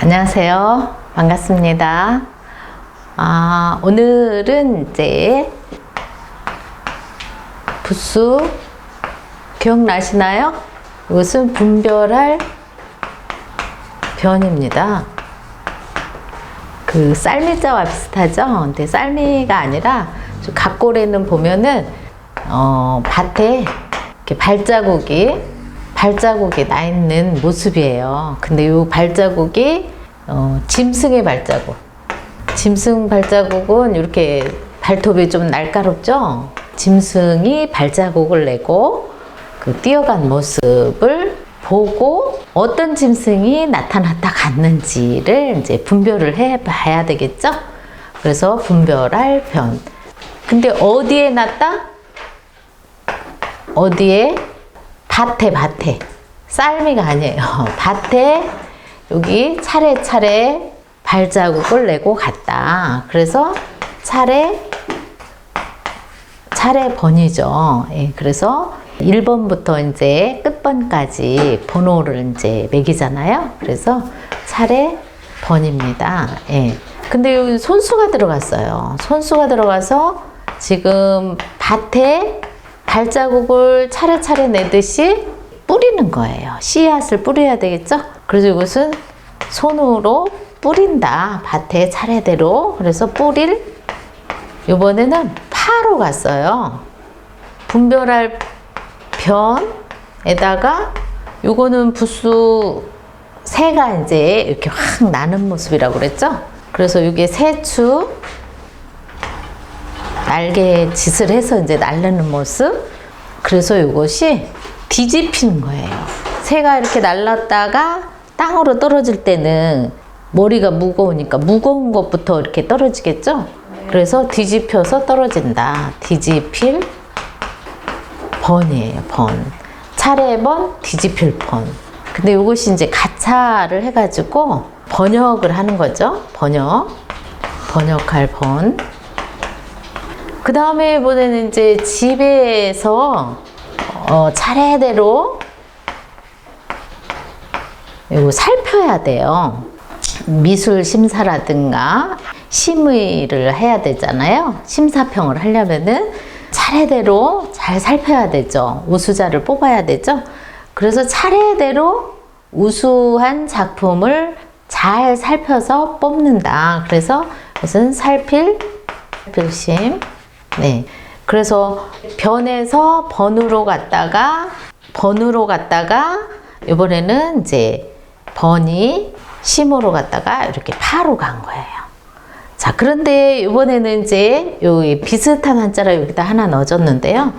안녕하세요. 반갑습니다. 오늘은 이제 부수 기억나시나요? 이것은 분별할 변입니다. 그 쌀미자와 비슷하죠? 근데 쌀미가 아니라 각골에는 보면은 밭에 이렇게 발자국이 나 있는 모습이에요. 근데 이 발자국이 짐승의 발자국. 짐승 발자국은 이렇게 발톱이 좀 날카롭죠? 짐승이 발자국을 내고 그 뛰어간 모습을 보고 어떤 짐승이 나타났다 갔는지를 이제 분별을 해 봐야 되겠죠? 그래서 분별할 변. 근데 어디에 났다? 어디에? 밭에. 쌀미가 아니에요. 밭에 여기 차례차례 발자국을 내고 갔다. 그래서 차례 번이죠. 예, 그래서 1번부터 이제 끝번까지 번호를 이제 매기잖아요. 그래서 차례 번입니다. 예. 근데 여기 손수가 들어갔어요. 손수가 들어가서 지금 밭에 발자국을 차례차례 내듯이 뿌리는 거예요. 씨앗을 뿌려야 되겠죠? 그래서 이것은 손으로 뿌린다. 밭에 차례대로. 그래서 이번에는 파로 갔어요. 분별할 변에다가 요거는 부수 새가 이제 이렇게 확 나는 모습이라고 그랬죠? 그래서 이게 새추 날개 짓을 해서 이제 날르는 모습. 그래서 이것이 뒤집히는 거예요. 새가 이렇게 날랐다가 땅으로 떨어질 때는 머리가 무거우니까 무거운 것부터 이렇게 떨어지겠죠? 그래서 뒤집혀서 떨어진다. 뒤집힐 번이에요. 번. 차례번, 뒤집힐 번. 근데 이것이 이제 가차를 해가지고 번역을 하는 거죠. 번역할 번. 그 다음에 이번에는 이제 집에서 차례대로 이거 살펴야 돼요. 미술 심사라든가 심의를 해야 되잖아요. 심사평을 하려면은 차례대로 잘 살펴야 되죠. 우수자를 뽑아야 되죠. 그래서 차례대로 우수한 작품을 잘 살펴서 뽑는다. 그래서 무슨 살필심. 네. 그래서 변에서 번으로 갔다가 이번에는 이제 번이 심으로 갔다가 이렇게 파로 간 거예요. 자, 그런데 이번에는 이제 여기 비슷한 한자를 여기다 하나 넣어줬는데요.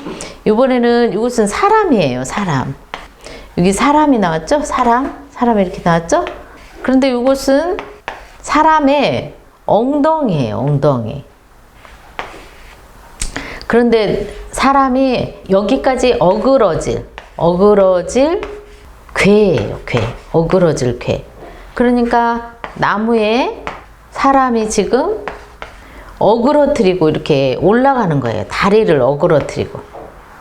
이번에는 이것은 사람이에요. 사람. 여기 사람이 나왔죠? 사람이 이렇게 나왔죠? 그런데 이것은 사람의 엉덩이에요. 엉덩이. 그런데 사람이 여기까지 어그러질 괴예요. 괴. 어그러질 괴. 그러니까 나무에 사람이 지금 어그러뜨리고 이렇게 올라가는 거예요. 다리를 어그러뜨리고.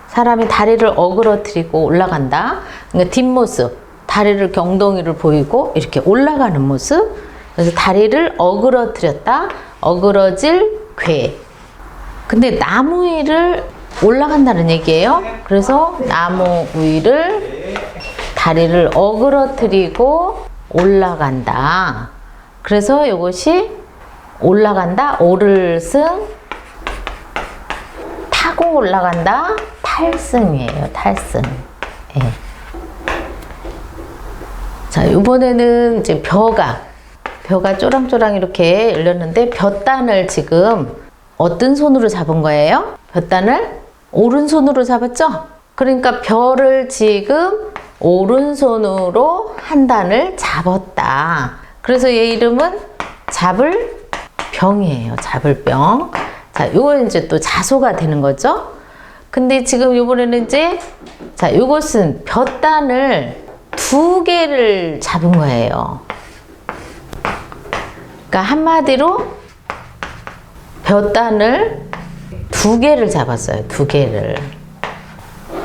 사람이 다리를 어그러뜨리고 올라간다. 그러니까 뒷모습. 다리를 이렇게 엉덩이를 보이고 이렇게 올라가는 모습. 그래서 다리를 어그러뜨렸다. 어그러질 괴. 근데 나무 위를 올라간다는 얘기예요. 그래서 나무 위를 다리를 어그러뜨리고 올라간다. 그래서 이것이 올라간다. 오를승 타고 올라간다. 탈승이에요. 탈승. 예. 자, 이번에는 이제 벼가 쪼랑쪼랑 이렇게 열렸는데 벼단을 지금 어떤 손으로 잡은 거예요? 벼단을 오른손으로 잡았죠? 그러니까 벼를 지금 오른손으로 한 단을 잡았다. 그래서 얘 이름은 잡을 병이에요. 잡을 병. 자, 이거 이제 또 자소가 되는 거죠? 근데 지금 이번에는 이제 자, 이것은 벼단을 2개를 잡은 거예요. 그러니까 한마디로 벼단을 2개를 잡았어요. 2개를.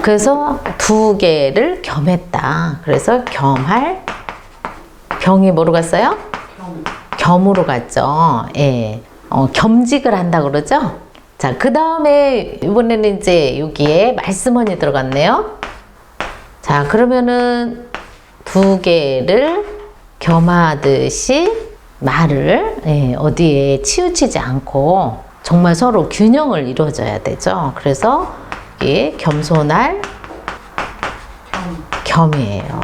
그래서 2개를 겸했다. 그래서 겸할 병이 뭐로 갔어요? 겸으로 갔죠. 예. 겸직을 한다 그러죠. 자, 그 다음에 이번에는 이제 여기에 말씀원이 들어갔네요. 자, 그러면은 두 개를 겸하듯이 말을 어디에 치우치지 않고 정말 서로 균형을 이루어줘야 되죠. 그래서 이게 겸손할 겸이에요.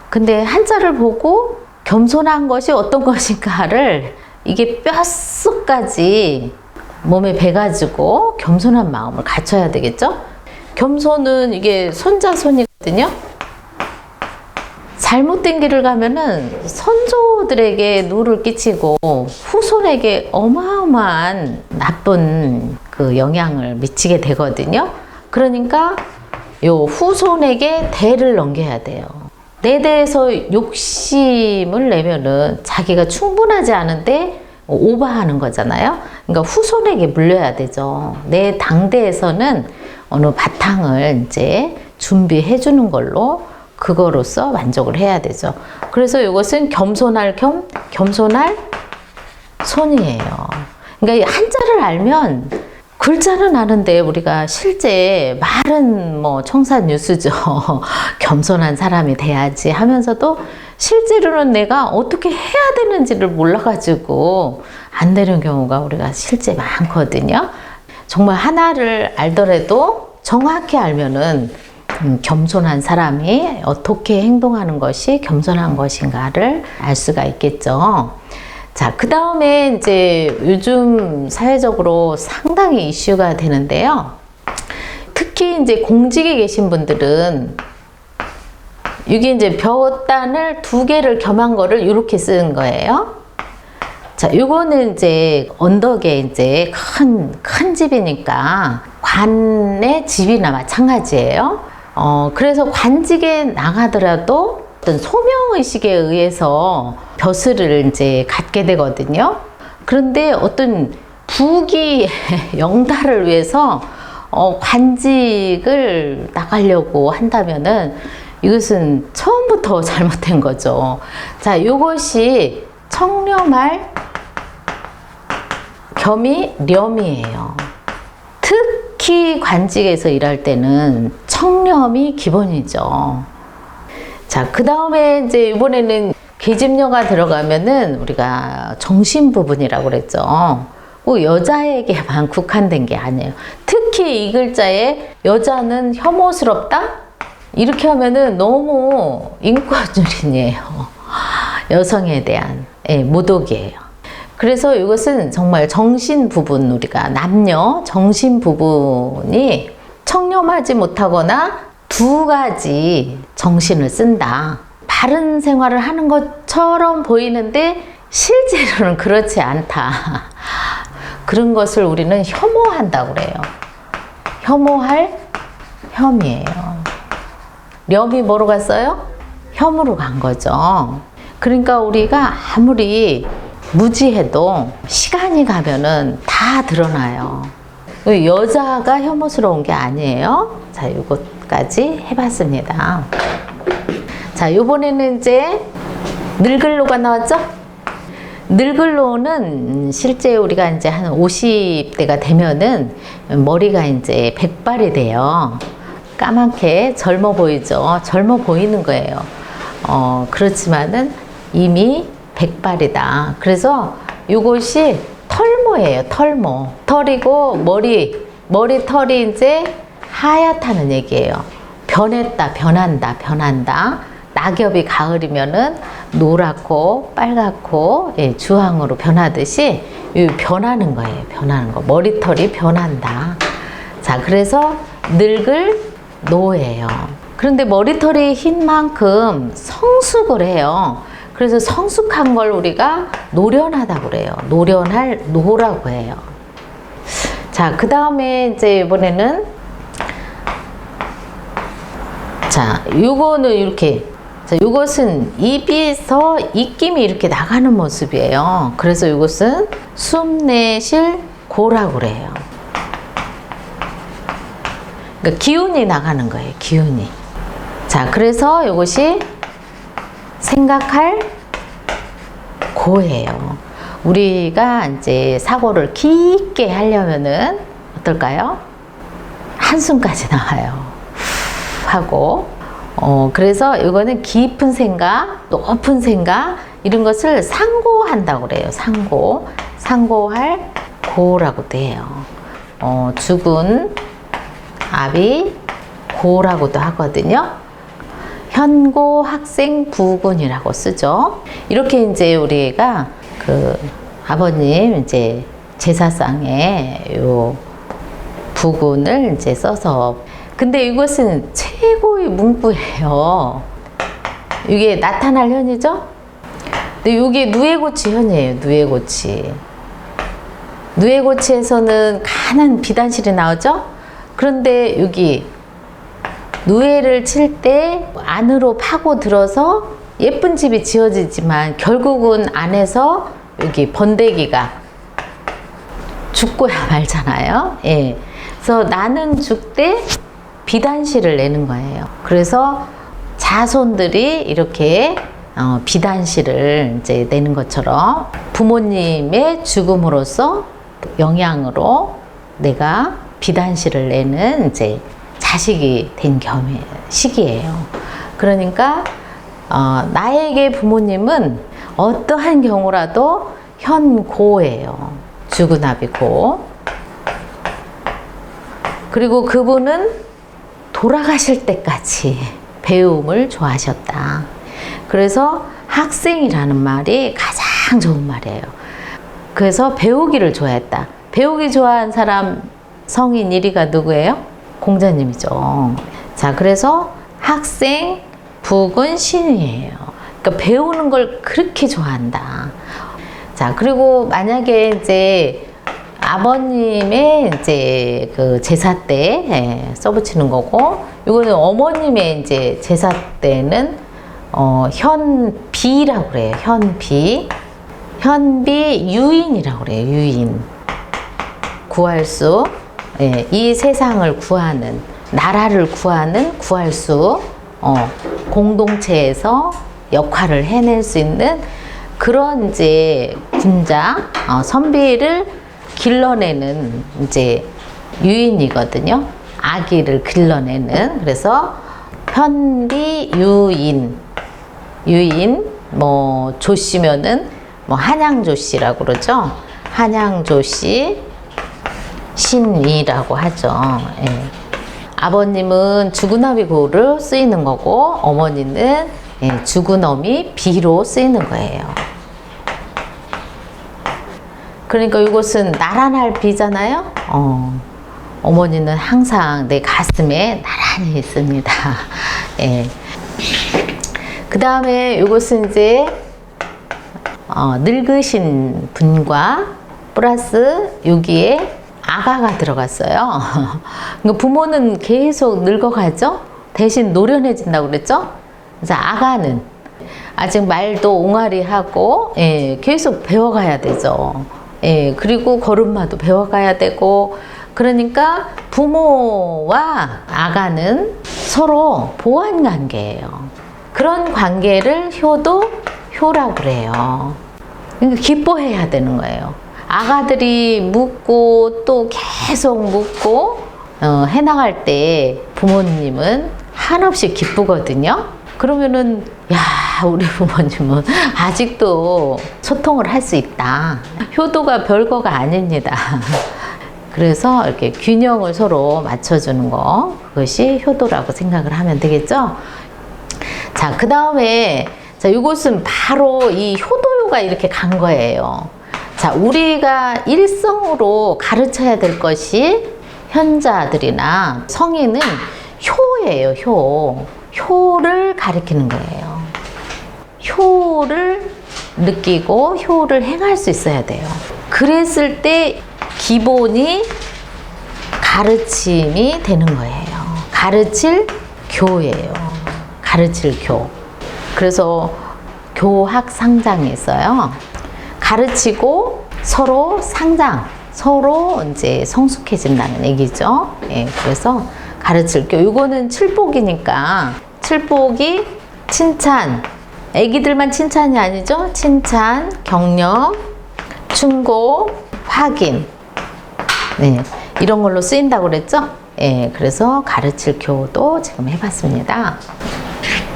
근데 한자를 보고 겸손한 것이 어떤 것인가를 이게 뼛속까지 몸에 배가지고 겸손한 마음을 갖춰야 되겠죠? 겸손은 이게 손자손이거든요. 잘못된 길을 가면은 선조들에게 누를 끼치고 후손에게 어마어마한 나쁜 그 영향을 미치게 되거든요. 그러니까 요 후손에게 대를 넘겨야 돼요. 내 대해서 욕심을 내면은 자기가 충분하지 않은데 오버하는 거잖아요. 그러니까 후손에게 물려야 되죠. 내 당대에서는 어느 바탕을 이제 준비해 주는 걸로 그거로서 만족을 해야 되죠. 그래서 이것은 겸손할 겸, 겸손할 손이에요. 그러니까 한자를 알면 글자는 아는데 우리가 실제 말은 뭐 청산유수죠. 겸손한 사람이 돼야지 하면서도 실제로는 내가 어떻게 해야 되는지를 몰라가지고 안 되는 경우가 우리가 실제 많거든요. 정말 하나를 알더라도 정확히 알면은 겸손한 사람이 어떻게 행동하는 것이 겸손한 것인가를 알 수가 있겠죠. 자, 그 다음에 이제 요즘 사회적으로 상당히 이슈가 되는데요. 특히 이제 공직에 계신 분들은 이게 이제 벼단을 두 개를 겸한 거를 이렇게 쓰는 거예요. 자, 요거는 이제 언덕에 이제 큰 집이니까 관의 집이나 마찬가지예요. 그래서 관직에 나가더라도 어떤 소명의식에 의해서 벼슬을 이제 갖게 되거든요. 그런데 어떤 부귀 영달을 위해서 관직을 나가려고 한다면은 이것은 처음부터 잘못된 거죠. 자, 이것이 청렴할 겸이 렴이에요. 특히 관직에서 일할 때는 청렴이 기본이죠. 자, 그 다음에 이제 이번에는 계집녀가 들어가면은 우리가 정신 부분이라고 그랬죠. 꼭 여자에게만 국한된 게 아니에요. 특히 이 글자에 여자는 혐오스럽다? 이렇게 하면은 너무 인권주의예요. 여성에 대한 모독이에요. 그래서 이것은 정말 정신 부분, 우리가 남녀 정신 부분이 청렴하지 못하거나 두 가지 정신을 쓴다. 바른 생활을 하는 것처럼 보이는데 실제로는 그렇지 않다. 그런 것을 우리는 혐오한다고 그래요. 혐오할 혐이에요. 렴이 뭐로 갔어요? 혐으로 간 거죠. 그러니까 우리가 아무리 무지해도 시간이 가면은 다 드러나요. 여자가 혐오스러운 게 아니에요. 자, 이것까지 해봤습니다. 자, 요번에는 이제 늙을로가 나왔죠? 늙을로는 실제 우리가 이제 한 50대가 되면은 머리가 이제 백발이 돼요. 까맣게 젊어 보이죠? 젊어 보이는 거예요. 그렇지만은 이미 백발이다. 그래서 이것이 털모예요. 털모. 털이고 머리털이 이제 하얗다는 얘기예요. 변했다, 변한다, 변한다. 낙엽이 가을이면은 노랗고 빨갛고 주황으로 변하듯이 변하는 거예요. 변하는 거. 머리털이 변한다. 자, 그래서 늙을 노예요. 그런데 머리털이 흰 만큼 성숙을 해요. 그래서 성숙한 걸 우리가 노련하다고 그래요. 노련할 노라고 해요. 자, 그 다음에 이제 이번에는 자, 요거는 이렇게 자, 이것은 입에서 입김이 이렇게 나가는 모습이에요. 그래서 이것은 숨 내쉴 고라고 그래요. 그러니까 기운이 나가는 거예요. 기운이. 자, 그래서 이것이 생각할 고예요. 우리가 이제 사고를 깊게 하려면은 어떨까요? 한숨까지 나와요. 하고 그래서 이거는 깊은 생각, 높은 생각 이런 것을 상고한다고 그래요. 상고할 고라고도 해요. 죽은 아비 고라고도 하거든요. 현고 학생 부군이라고 쓰죠. 이렇게 이제 우리가 그 아버님 이제 제사상에 요 부군을 이제 써서, 근데 이것은 최고의 문구예요. 이게 나타날 현이죠? 근데 이게 누에고치 현이에요. 누에고치에서는 간한 비단실이 나오죠? 그런데 여기 누에를 칠 때 안으로 파고 들어서 예쁜 집이 지어지지만 결국은 안에서 여기 번데기가 죽고야 말잖아요. 예. 그래서 나는 죽되 비단실을 내는 거예요. 그래서 자손들이 이렇게 비단실을 이제 내는 것처럼 부모님의 죽음으로써 영향으로 내가 비단실을 내는 이제 자식이 된 시기예요. 그러니까 나에게 부모님은 어떠한 경우라도 현고예요. 죽은 아비 고. 그리고 그분은 돌아가실 때까지 배움을 좋아하셨다. 그래서 학생이라는 말이 가장 좋은 말이에요. 그래서 배우기를 좋아했다. 배우기 좋아한 사람 성인 1위가 누구예요? 공자님이죠. 자, 그래서 학생, 부군, 신이에요. 그러니까 배우는 걸 그렇게 좋아한다. 자, 그리고 만약에 이제 아버님의 이제 그 제사 때 써붙이는 거고, 이거는 어머님의 이제 제사 때는 현비라고 그래요. 현비 유인이라고 그래요. 유인. 구할수. 이 세상을 구하는, 나라를 구하는 구할수, 공동체에서 역할을 해낼 수 있는 그런 이제 군자, 선비를 길러내는 이제 유인이거든요. 아기를 길러내는. 그래서 현비 유인, 뭐 조씨면은 뭐 한양조씨라고 그러죠. 한양조씨, 신이라고 하죠. 예. 아버님은 죽은 아비 고로 쓰이는 거고, 어머니는 죽은 어미 비로 쓰이는 거예요. 그러니까 이것은 나란할 비잖아요. 어머니는 항상 내 가슴에 나란히 있습니다. 예. 그 다음에 이것은 이제 늙으신 분과 플러스 여기에 아가가 들어갔어요. 그러니까 부모는 계속 늙어가죠. 대신 노련해진다고 그랬죠. 그래서 아가는 아직 말도 옹알이하고 계속 배워가야 되죠. 그리고 걸음마도 배워가야 되고, 그러니까 부모와 아가는 서로 보완 관계예요. 그런 관계를 효라고 그래요. 그러니까 기뻐해야 되는 거예요. 아가들이 묻고 또 계속 묻고 해나갈 때 부모님은 한없이 기쁘거든요. 그러면은 야, 우리 부모님은 아직도 소통을 할 수 있다. 효도가 별거가 아닙니다. 그래서 이렇게 균형을 서로 맞춰주는 거, 그것이 효도라고 생각을 하면 되겠죠. 자, 그 다음에 이것은 바로 이 효도요가 이렇게 간 거예요. 자, 우리가 일성으로 가르쳐야 될 것이 현자들이나 성인은 효예요. 효를 가리키는 거예요. 효를 느끼고 효를 행할 수 있어야 돼요. 그랬을 때 기본이 가르침이 되는 거예요. 가르칠 교예요. 가르칠 교. 그래서 교학상장이 있어요. 가르치고 서로 상장, 서로 이제 성숙해진다는 얘기죠. 그래서 가르칠 교. 이거는 칠복이니까 칠복이 칭찬, 애기들만 칭찬이 아니죠. 칭찬, 격려, 충고, 확인. 네, 이런 걸로 쓰인다고 그랬죠? 예, 그래서 가르칠 교도 지금 해봤습니다.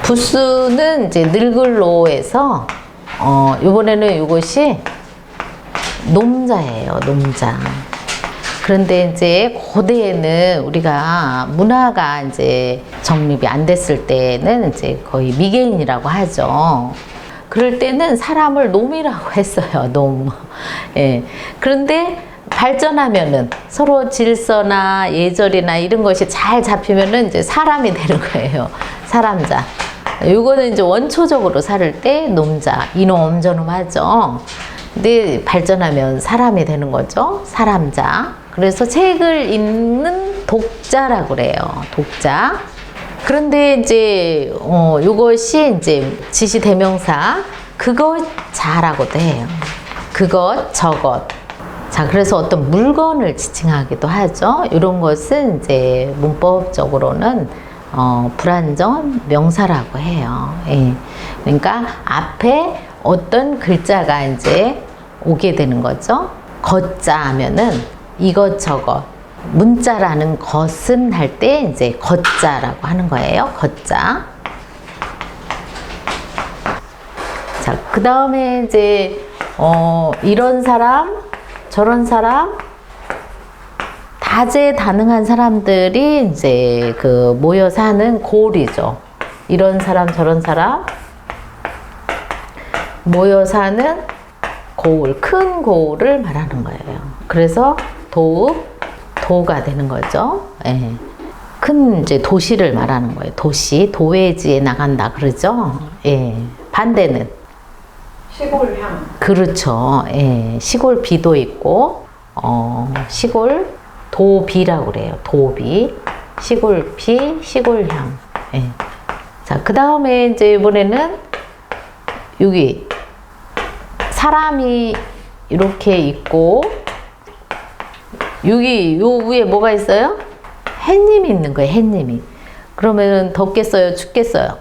부수는 이제 늙을로에서 이번에는 이것이 놈자예요, 놈자. 그런데 이제 고대에는 우리가 문화가 이제 정립이 안 됐을 때는 이제 거의 미개인이라고 하죠. 그럴 때는 사람을 놈이라고 했어요, 놈. 예. 그런데 발전하면은 서로 질서나 예절이나 이런 것이 잘 잡히면은 이제 사람이 되는 거예요. 사람자. 요거는 이제 원초적으로 살을 때 놈자, 이놈 저놈 하죠. 근데 발전하면 사람이 되는 거죠. 사람자. 그래서 책을 읽는 독자라고 그래요. 독자. 그런데 이제 요것이 이제 지시 대명사 그것 자라고도 해요. 그것 저것. 자, 그래서 어떤 물건을 지칭하기도 하죠. 이런 것은 이제 문법적으로는 불안정 명사라고 해요. 예. 그러니까 앞에 어떤 글자가 이제 오게 되는 거죠. 걷자 하면은 이것저것. 문자라는 것은 할 때 이제 걷자라고 하는 거예요. 걷자. 자, 그 다음에 이제 이런 사람, 저런 사람, 다재다능한 사람들이 이제 그 모여 사는 고을이죠. 이런 사람, 저런 사람 모여 사는 고을, 큰 고을을 말하는 거예요. 그래서 도가 되는 거죠. 예. 큰 이제 도시를 말하는 거예요. 도시, 도회지에 나간다 그러죠. 예. 반대는 시골향. 그렇죠. 예. 시골 비도 있고 시골 도비라고 그래요. 도비, 시골 비, 시골향. 예. 자, 그 다음에 이제 이번에는 여기 사람이 이렇게 있고 여기 요 위에 뭐가 있어요? 햇님이 있는 거예요. 햇님이. 그러면 덥겠어요? 춥겠어요?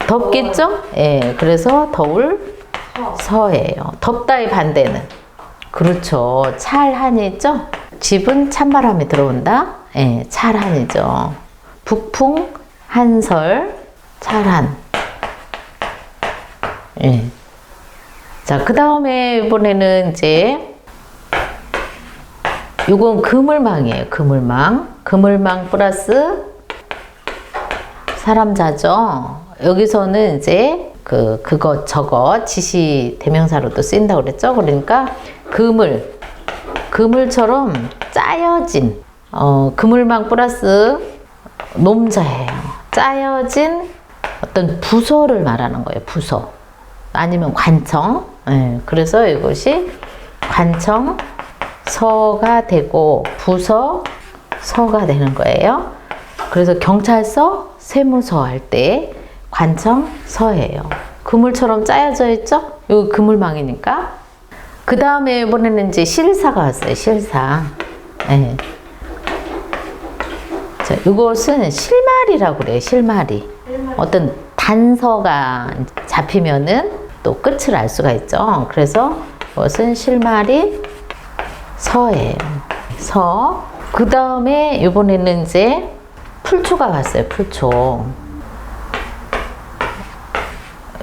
덥겠죠? 예. 그래서 더울 서예요. 덥다의 반대는 그렇죠. 찰한이죠? 집은 찬바람이 들어온다. 예, 찰한이죠. 북풍 한설 찰한. 예. 자, 그 다음에 이번에는 이제 요건 그물망이에요. 그물망. 그물망 플러스 사람자죠. 여기서는 이제 그것 저것 지시 대명사로도 쓰인다고 그랬죠. 그러니까 그물처럼 짜여진 그물망 플러스 놈자예요. 짜여진 어떤 부서를 말하는 거예요. 부서 아니면 관청. 예, 그래서 이것이 관청 서가 되고 부서 서가 되는 거예요. 그래서 경찰서 세무서 할 때 관청 서예요. 그물처럼 짜여져 있죠? 여기 그물망이니까. 그 다음에 이번에는 이제 실사가 왔어요. 실사. 네. 자, 이것은 실마리라고 그래요. 실마리. 어떤 단서가 잡히면은 또 끝을 알 수가 있죠. 그래서 이것은 실마리 서예요. 서. 그 다음에 이번에는 이제 풀초가 왔어요. 풀초.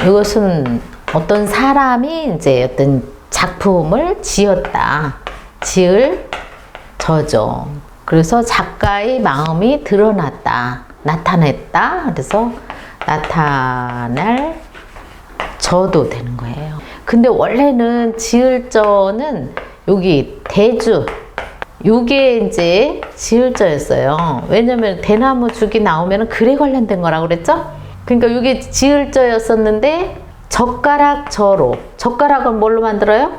이것은 어떤 사람이 이제 어떤 작품을 지었다. 지을 저죠. 그래서 작가의 마음이 드러났다. 나타냈다. 그래서 나타날 저도 되는 거예요. 근데 원래는 지을 저는 여기 대주 요게 이제 지을 저였어요. 왜냐면 대나무 죽이 나오면 글에 관련된 거라고 그랬죠? 그러니까 이게 지을 저였었는데 젓가락 저로. 젓가락은 뭘로 만들어요?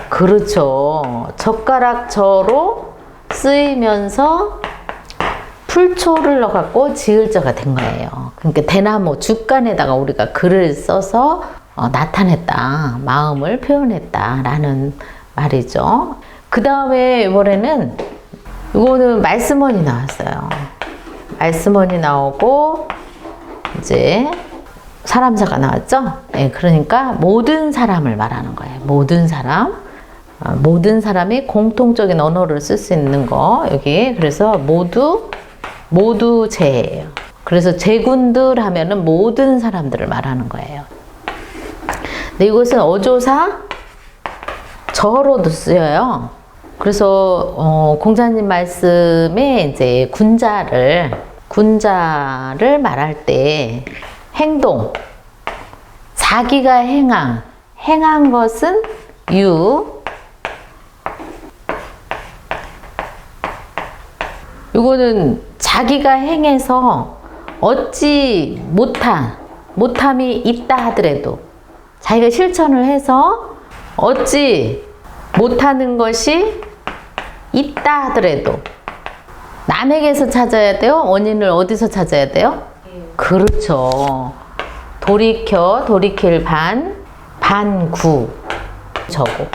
그렇죠. 젓가락 저로 쓰이면서 풀초를 넣어갖고 지을 저가 된 거예요. 그러니까 대나무 죽간에다가 우리가 글을 써서 나타냈다. 마음을 표현했다. 라는 말이죠. 그 다음에 이번에는 이거는 말씀원이 나왔어요. 말씀원이 나오고 이제 사람자가 나왔죠. 네, 그러니까 모든 사람을 말하는 거예요. 모든 사람. 모든 사람이 공통적인 언어를 쓸 수 있는 거 여기. 그래서 모두 제예요. 그래서 제군들 하면은 모든 사람들을 말하는 거예요. 근데 이것은 어조사 저로도 쓰여요. 그래서 공자님 말씀에 이제 군자를 말할 때 행동, 자기가 행한 것은 이거는 자기가 행해서 얻지 못함이 있다 하더라도, 자기가 실천을 해서 얻지 못하는 것이 있다 하더라도 남에게서 찾아야 돼요? 원인을 어디서 찾아야 돼요? 그렇죠. 돌이킬 반구 저고,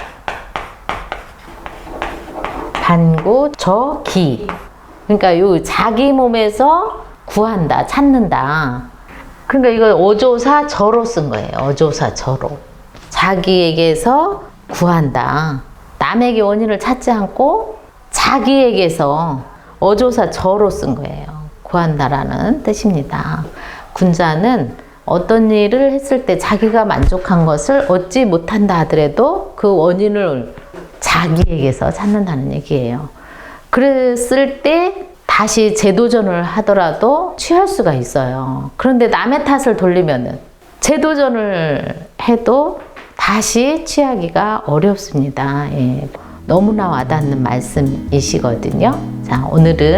반구 저기. 그러니까 요 자기 몸에서 구한다, 찾는다. 그러니까 이거 어조사 저로 쓴 거예요. 어조사 저로. 자기에게서 구한다. 남에게 원인을 찾지 않고 자기에게서 어조사 저로 쓴 거예요. 구한다라는 뜻입니다. 군자는 어떤 일을 했을 때 자기가 만족한 것을 얻지 못한다 하더라도 그 원인을 자기에게서 찾는다는 얘기예요. 그랬을 때 다시 재도전을 하더라도 취할 수가 있어요. 그런데 남의 탓을 돌리면은 재도전을 해도 다시 취하기가 어렵습니다. 예. 너무나 와닿는 말씀이시거든요. 자, 오늘은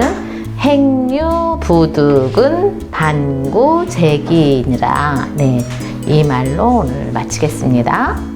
행유부득은 반구재기니라. 네, 이 말로 오늘 마치겠습니다.